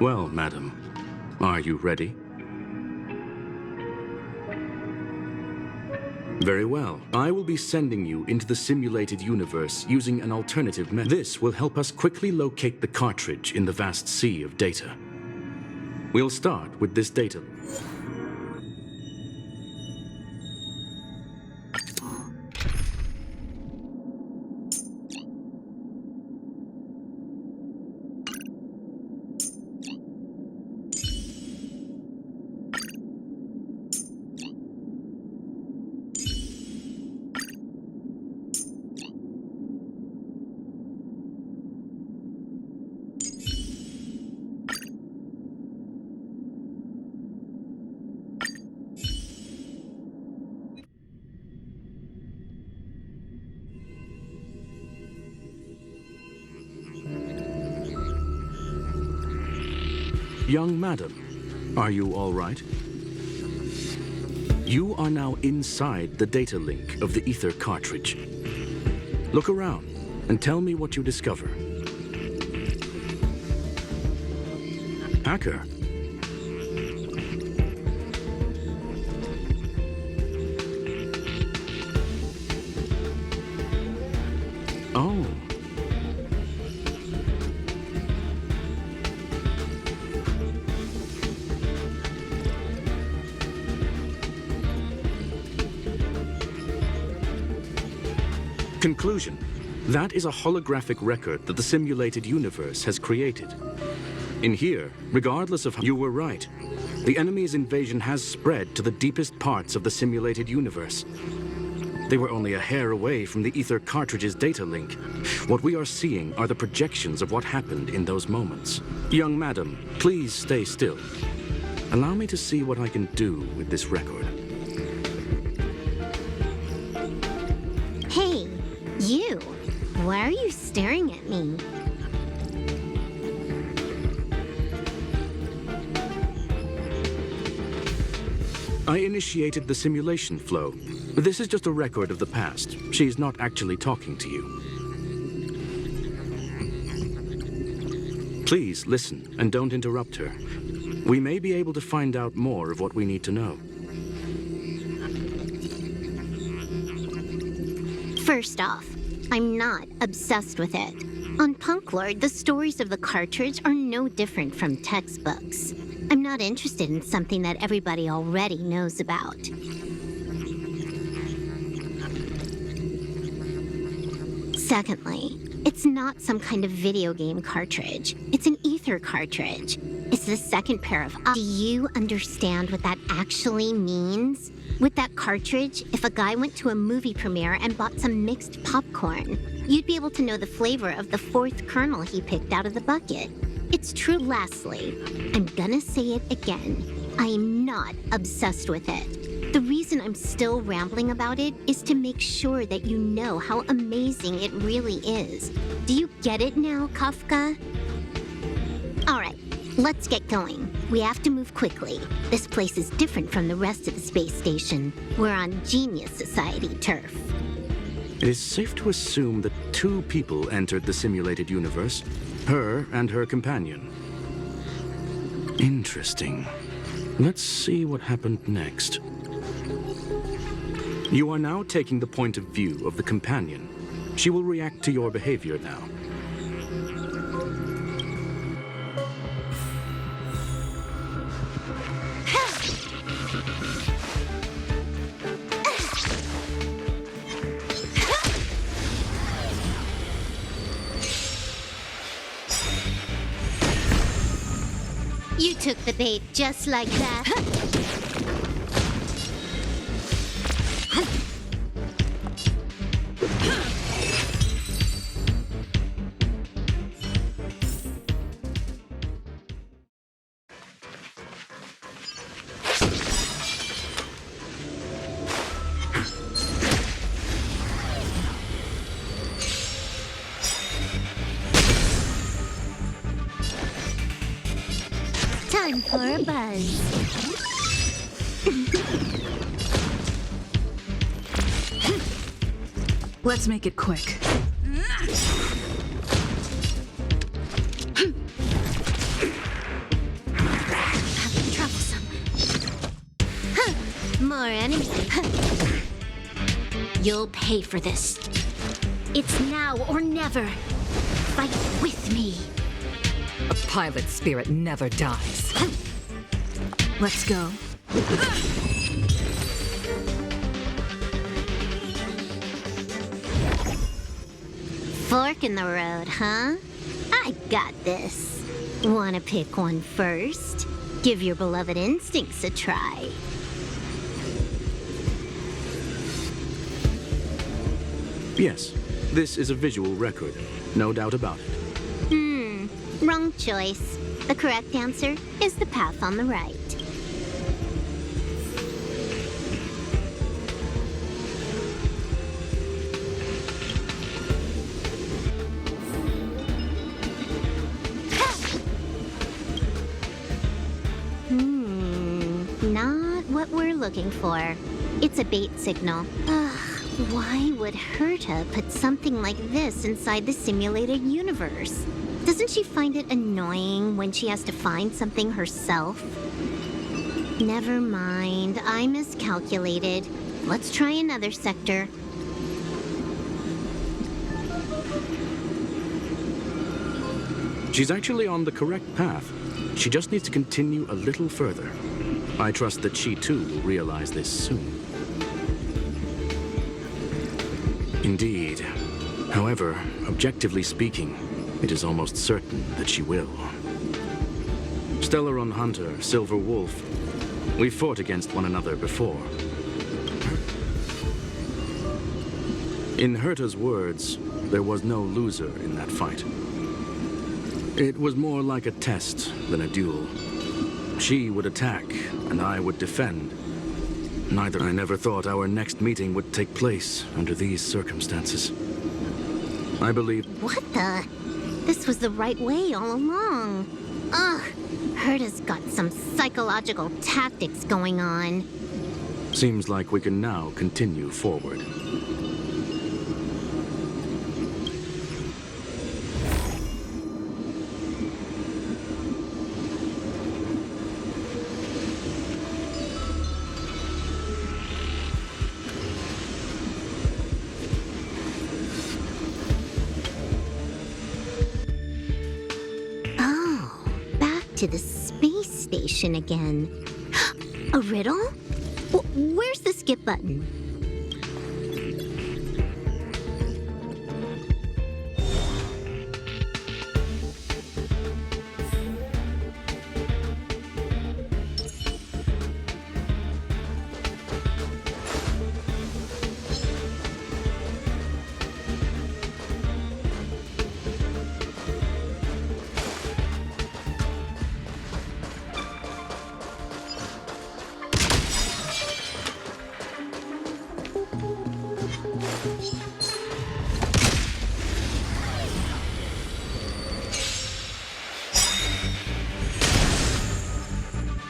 Well, madam, are you ready? Very well. I will be sending you into the simulated universe using an alternative method. This will help us quickly locate the cartridge in the vast sea of data. We'll start with this data. Young madam, are you all right? You are now inside the data link of the ether cartridge. Look around and tell me what you discover. Hacker. Oh. Conclusion. That is a holographic record that the simulated universe has created. In here, regardless of how you were right, the enemy's invasion has spread to the deepest parts of the simulated universe. They were only a hair away from the ether cartridge's data link. What we are seeing are the projections of what happened in those moments. Young madam, please stay still. Allow me to see what I can do with this record. Hey, you! Why are you staring at me? I initiated the simulation flow. This is just a record of the past. She's not actually talking to you. Please listen and don't interrupt her. We may be able to find out more of what we need to know. First off, I'm not obsessed with it. On Punk Lord, the stories of the cartridge are no different from textbooks. I'm not interested in something that everybody already knows about. Secondly, it's not some kind of video game cartridge. It's an ether cartridge. It's the second pair of eyes. Do you understand what that actually means? With that cartridge, if a guy went to a movie premiere and bought some mixed popcorn, you'd be able to know the flavor of the fourth kernel he picked out of the bucket. It's true. Lastly, I'm gonna say it again. I am not obsessed with it. The reason I'm still rambling about it is to make sure that you know how amazing it really is. Do you get it now, Kafka? All right, let's get going. We have to move quickly. This place is different from the rest of the space station. We're on Genius Society turf. It is safe to assume that two people entered the simulated universe, her and her companion. Interesting. Let's see what happened next. You are now taking the point of view of the companion. She will react to your behavior now. You took the bait just like that. Time for a buzz. Let's make it quick. More enemies. You'll pay for this. It's now or never. Fight with me. A pilot spirit never dies. Let's go. Fork in the road, huh? I got this. Wanna pick one first? Give your beloved instincts a try. Yes, this is a visual record. No doubt about it. Wrong choice. The correct answer is the path on the right. Not what we're looking for. It's a bait signal. Ugh, why would Herta put something like this inside the simulated universe? Doesn't she find it annoying when she has to find something herself? Never mind, I miscalculated. Let's try another sector. She's actually on the correct path. She just needs to continue a little further. I trust that she too will realize this soon. Indeed. However, objectively speaking, it is almost certain that she will. Stellaron Hunter, Silver Wolf. We fought against one another before. In Herta's words, there was no loser in that fight. It was more like a test than a duel. She would attack, and I would defend. I never thought our next meeting would take place under these circumstances. I believe... What the? This was the right way all along. Ugh, Herta's got some psychological tactics going on. Seems like we can now continue forward. To the space station again. A riddle? Where's the skip button?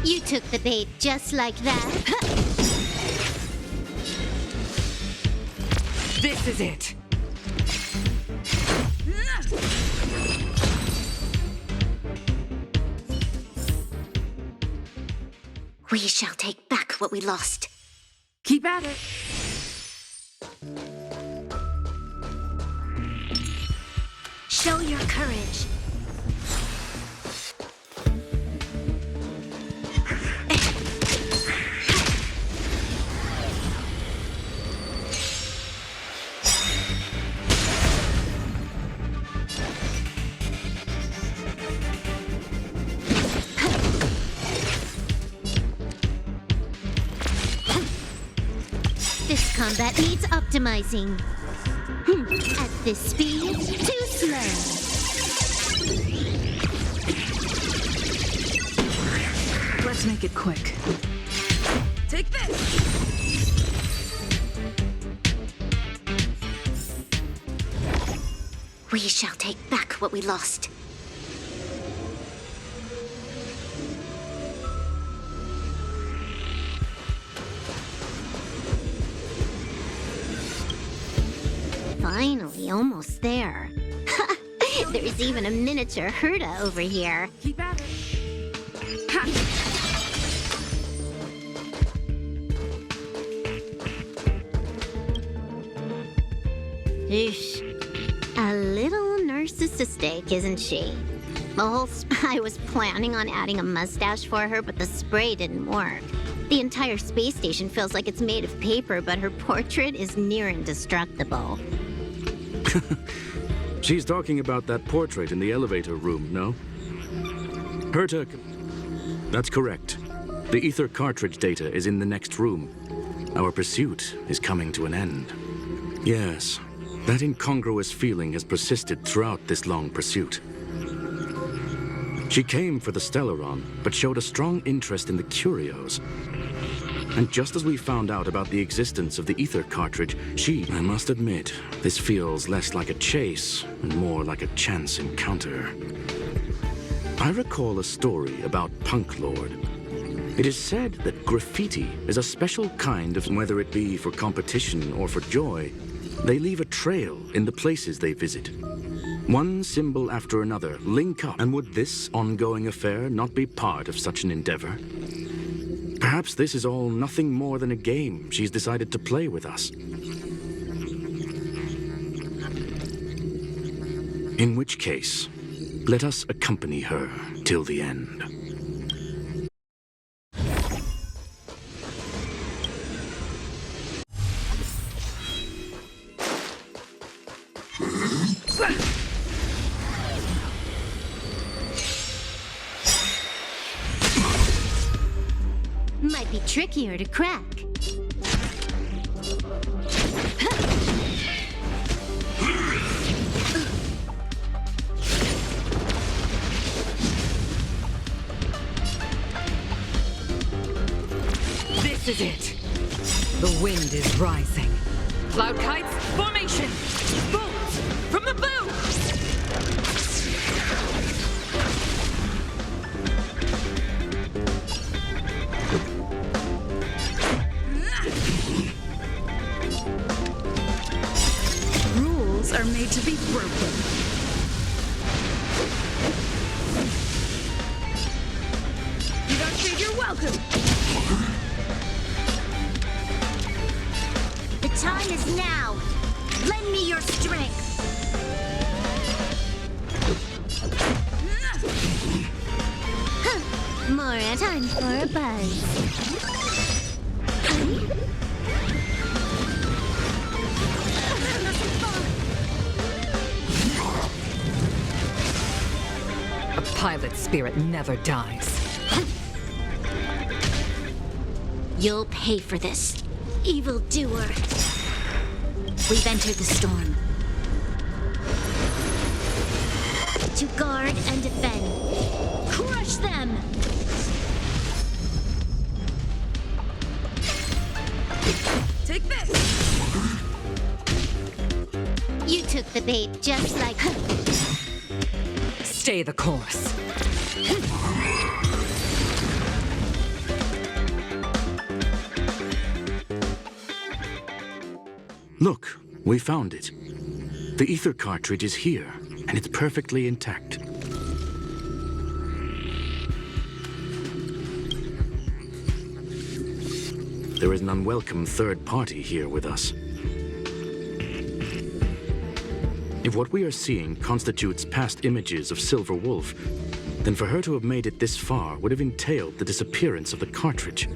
You took the bait just like that. This is it. We shall take back what we lost. Keep at it. Show your courage. This combat needs optimizing. At this speed, too slow. Let's make it quick. Take this! We shall take back what we lost. Finally, almost there. There's even a miniature Herta over here. Keep at it. Ha! Eesh. A little narcissistic, isn't she? I was planning on adding a mustache for her, but the spray didn't work. The entire space station feels like it's made of paper, but her portrait is near indestructible. She's talking about that portrait in the elevator room, no? Herta, that's correct. The ether cartridge data is in the next room. Our pursuit is coming to an end. Yes, that incongruous feeling has persisted throughout this long pursuit. She came for the Stellaron, but showed a strong interest in the curios. And just as we found out about the existence of the ether cartridge, I must admit, this feels less like a chase and more like a chance encounter. I recall a story about Punk Lord. It is said that graffiti is a special kind of, whether it be for competition or for joy, they leave a trail in the places they visit. One symbol after another link up, and would this ongoing affair not be part of such an endeavor? Perhaps this is all nothing more than a game she's decided to play with us. In which case, let us accompany her till the end. Might be trickier to crack. This is it. The wind is rising. Cloud kites, formation! Bolts from the boom! Rules are made to be broken. You don't think you're welcome. The time is now. Lend me your strength. More time for a buzz. A pilot's spirit never dies. You'll pay for this, evildoer. We've entered the storm. To guard and defend. Crush them! Take this! You took the bait just like... Stay the course. Look, we found it. The ether cartridge is here, and it's perfectly intact. There is an unwelcome third party here with us. If what we are seeing constitutes past images of Silver Wolf, then for her to have made it this far would have entailed the disappearance of the cartridge.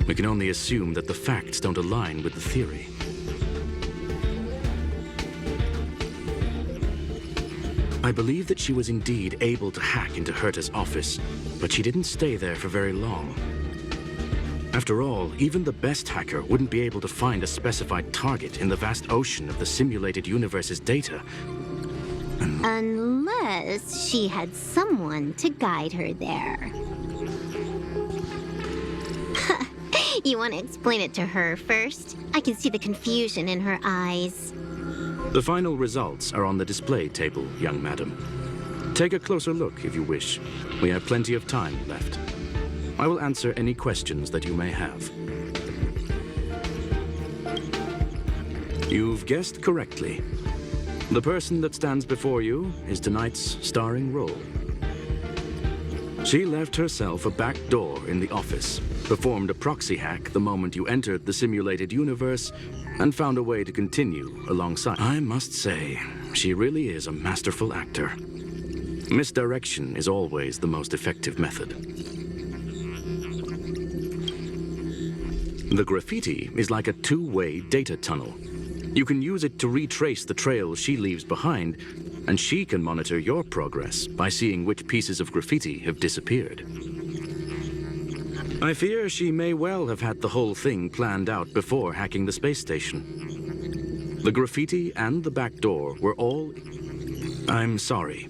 We can only assume that the facts don't align with the theory. I believe that she was indeed able to hack into Herta's office, but she didn't stay there for very long. After all, even the best hacker wouldn't be able to find a specified target in the vast ocean of the simulated universe's data. Unless she had someone to guide her there. You want to explain it to her first? I can see the confusion in her eyes. The final results are on the display table, young madam. Take a closer look if you wish. We have plenty of time left. I will answer any questions that you may have. You've guessed correctly. The person that stands before you is tonight's starring role. She left herself a back door in the office, performed a proxy hack the moment you entered the simulated universe, and found a way to continue alongside. I must say, she really is a masterful actor. Misdirection is always the most effective method. The graffiti is like a two-way data tunnel. You can use it to retrace the trail she leaves behind, and she can monitor your progress by seeing which pieces of graffiti have disappeared. I fear she may well have had the whole thing planned out before hacking the space station. The graffiti and the back door were all... I'm sorry.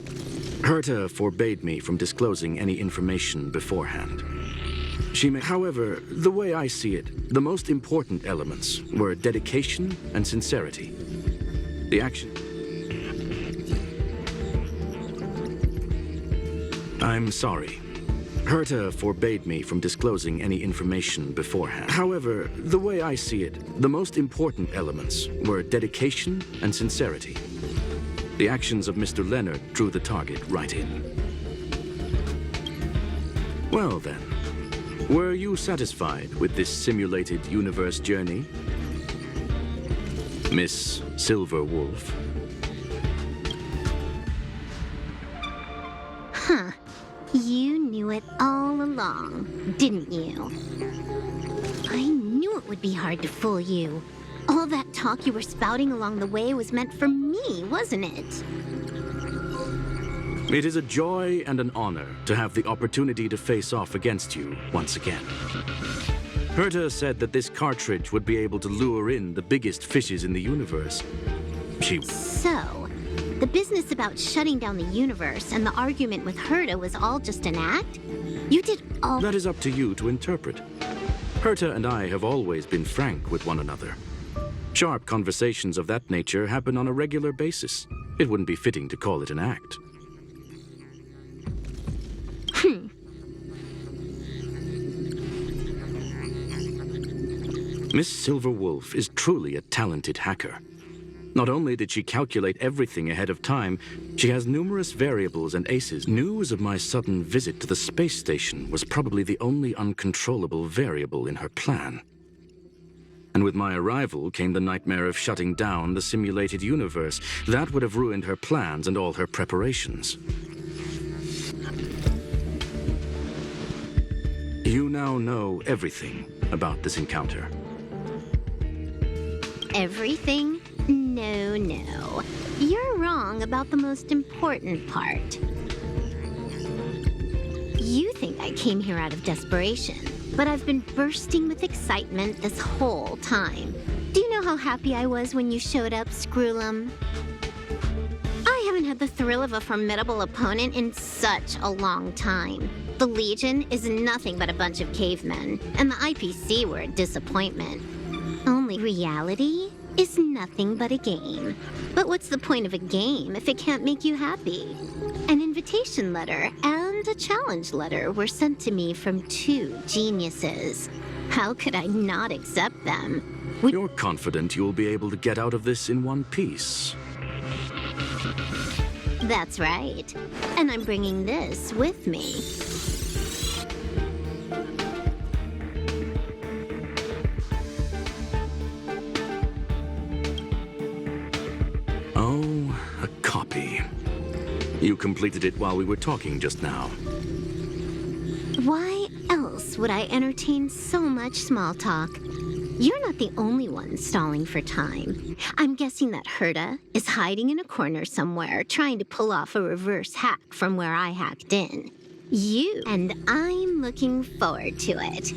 Herta forbade me from disclosing any information beforehand. She may... However, the way I see it, the most important elements were dedication and sincerity. The action... I'm sorry. Herta forbade me from disclosing any information beforehand. However, the way I see it, the most important elements were dedication and sincerity. The actions of Mr. Leonard drew the target right in. Well then, were you satisfied with this simulated universe journey, Miss Silver Wolf? Huh. You knew it all along, didn't you? I knew it would be hard to fool you. All that talk you were spouting along the way was meant for me, wasn't it? It is a joy and an honor to have the opportunity to face off against you once again. Herta said that this cartridge would be able to lure in the biggest fishes in the universe. So, the business about shutting down the universe and the argument with Herta was all just an act? You did all... That is up to you to interpret. Herta and I have always been frank with one another. Sharp conversations of that nature happen on a regular basis. It wouldn't be fitting to call it an act. Miss Silver Wolf is truly a talented hacker. Not only did she calculate everything ahead of time, she has numerous variables and aces. News of my sudden visit to the space station was probably the only uncontrollable variable in her plan. And with my arrival came the nightmare of shutting down the simulated universe. That would have ruined her plans and all her preparations. You now know everything about this encounter. Everything? No, no. You're wrong about the most important part. You think I came here out of desperation, but I've been bursting with excitement this whole time. Do you know how happy I was when you showed up, Screwlum? I haven't had the thrill of a formidable opponent in such a long time. The Legion is nothing but a bunch of cavemen, and the IPC were a disappointment. Only reality is nothing but a game. But what's the point of a game if it can't make you happy? An invitation letter and a challenge letter were sent to me from two geniuses. How could I not accept them? You're confident you'll be able to get out of this in one piece. That's right. And I'm bringing this with me. Oh, a copy. You completed it while we were talking just now. Why else would I entertain so much small talk? You're not the only one stalling for time. I'm guessing that Herta is hiding in a corner somewhere, trying to pull off a reverse hack from where I hacked in. And I'm looking forward to it.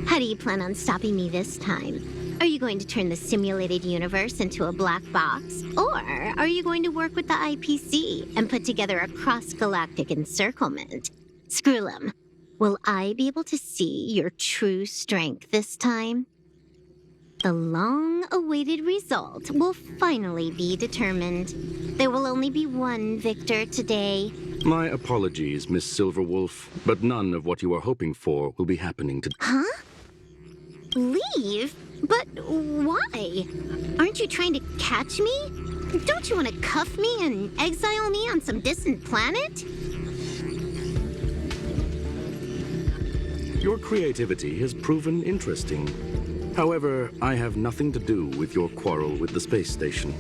How do you plan on stopping me this time? Are you going to turn the simulated universe into a black box? Or are you going to work with the IPC and put together a cross-galactic encirclement? Screwlum, will I be able to see your true strength this time? The long-awaited result will finally be determined. There will only be one victor today. My apologies, Miss Silverwolf, but none of what you are hoping for will be happening today. Huh? Leave? But why? Aren't you trying to catch me? Don't you want to cuff me and exile me on some distant planet? Your creativity has proven interesting. However, I have nothing to do with your quarrel with the space station.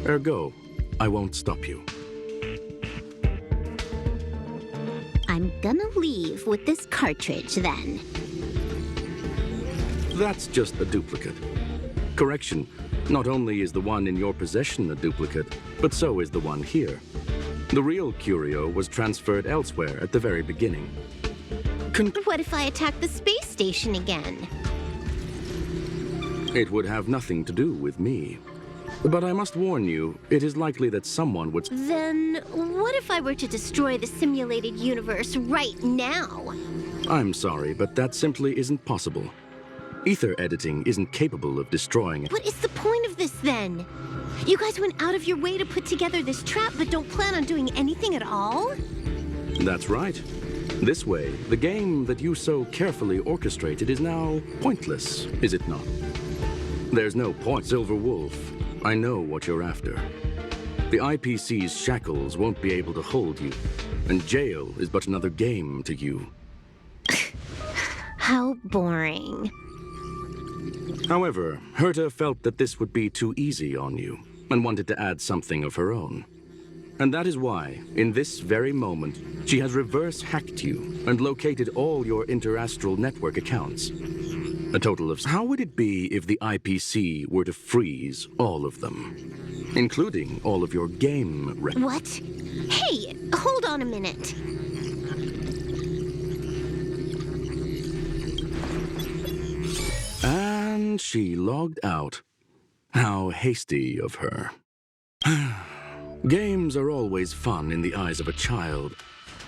Ergo, I won't stop you. I'm gonna leave with this cartridge then. That's just a duplicate. Correction, not only is the one in your possession a duplicate, but so is the one here. The real curio was transferred elsewhere at the very beginning. What if I attack the space station again? It would have nothing to do with me. But I must warn you, it is likely that someone would... Then what if I were to destroy the simulated universe right now? I'm sorry, but that simply isn't possible. Ether editing isn't capable of destroying it. What is the point of this then? You guys went out of your way to put together this trap but don't plan on doing anything at all? That's right. This way, the game that you so carefully orchestrated is now pointless, is it not? There's no point, Silver Wolf. I know what you're after. The IPC's shackles won't be able to hold you, and jail is but another game to you. How boring. However, Herta felt that this would be too easy on you, and wanted to add something of her own. And that is why, in this very moment, she has reverse-hacked you and located all your interastral network accounts. A total of... How would it be if the IPC were to freeze all of them, including all of your game records? What? Hey, hold on a minute. And she logged out. How hasty of her. Games are always fun in the eyes of a child,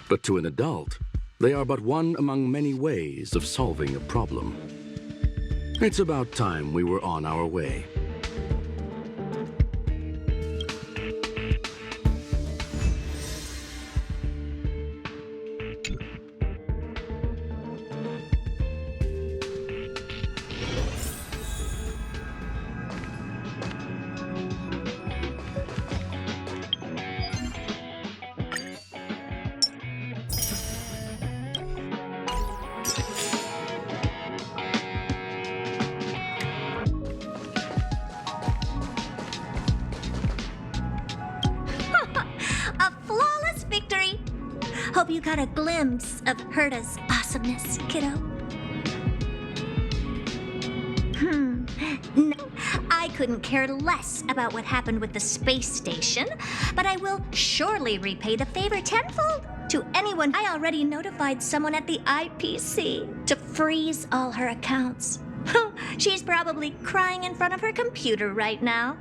but to an adult, they are but one among many ways of solving a problem. It's about time we were on our way. Hope you got a glimpse of Herta's awesomeness, kiddo. No, I couldn't care less about what happened with the space station, but I will surely repay the favor tenfold to anyone. I already notified someone at the IPC to freeze all her accounts. She's probably crying in front of her computer right now.